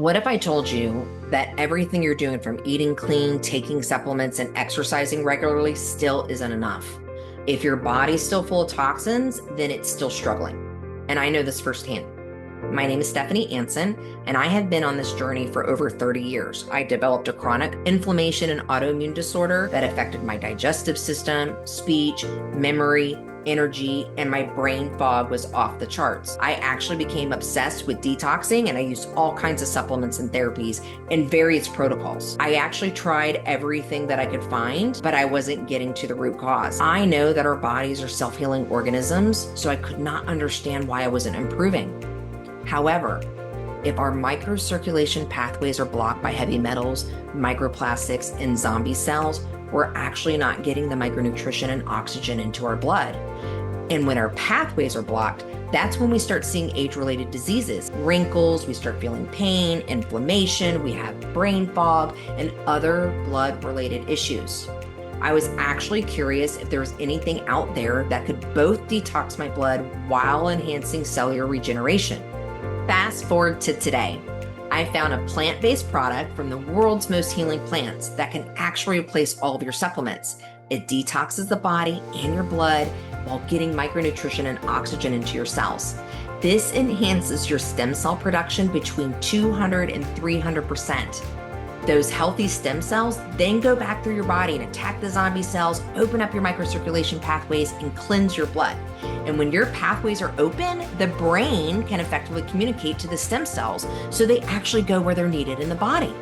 What if I told you that everything you're doing, from eating clean, taking supplements, and exercising regularly, still isn't enough? If your body's still full of toxins, then it's still struggling. And I know this firsthand. My name is Stephanie Anson, and I have been on this journey for over 30 years. I developed a chronic inflammation and autoimmune disorder that affected my digestive system, speech, memory, energy, and my brain fog was off the charts. I actually became obsessed with detoxing, and I used all kinds of supplements and therapies and various protocols. I actually tried everything that I could find, but I wasn't getting to the root cause. I know that our bodies are self-healing organisms, so I could not understand why I wasn't improving. However, if our microcirculation pathways are blocked by heavy metals, microplastics, and zombie cells, we're actually not getting the micronutrition and oxygen into our blood. And when our pathways are blocked, that's when we start seeing age-related diseases, wrinkles, we start feeling pain, inflammation, we have brain fog, and other blood-related issues. I was actually curious if there was anything out there that could both detox my blood while enhancing cellular regeneration. Fast forward to today. I found a plant-based product from the world's most healing plants that can actually replace all of your supplements. It detoxes the body and your blood while getting micronutrition and oxygen into your cells. This enhances your stem cell production between 200 and 300%. Those healthy stem cells then go back through your body and attack the zombie cells, open up your microcirculation pathways, and cleanse your blood. And when your pathways are open, the brain can effectively communicate to the stem cells so they actually go where they're needed in the body.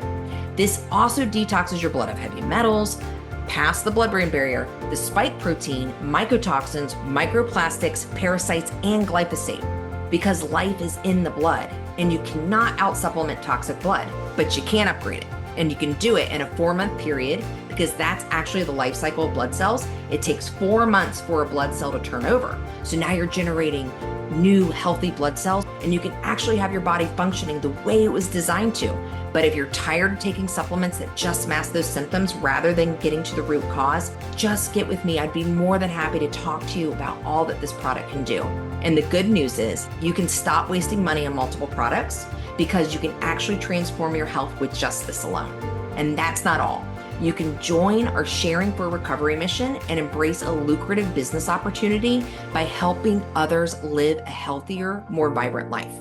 This also detoxes your blood of heavy metals, past the blood-brain barrier, the spike protein, mycotoxins, microplastics, parasites, and glyphosate. Because life is in the blood, and you cannot out-supplement toxic blood, but you can upgrade it. And you can do it in a 4-month period, because that's actually the life cycle of blood cells. It takes 4 months for a blood cell to turn over. So now you're generating new healthy blood cells, and you can actually have your body functioning the way it was designed to. But if you're tired of taking supplements that just mask those symptoms rather than getting to the root cause, just get with me. I'd be more than happy to talk to you about all that this product can do. And the good news is you can stop wasting money on multiple products, because you can actually transform your health with just this alone. And that's not all. You can join our Sharing for Recovery mission and embrace a lucrative business opportunity by helping others live a healthier, more vibrant life.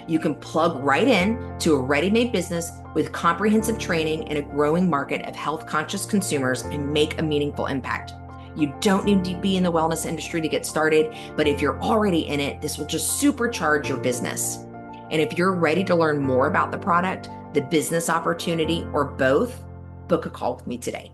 You can plug right in to a ready-made business with comprehensive training and a growing market of health-conscious consumers and make a meaningful impact. You don't need to be in the wellness industry to get started, but if you're already in it, this will just supercharge your business. And if you're ready to learn more about the product, the business opportunity, or both, book a call with me today.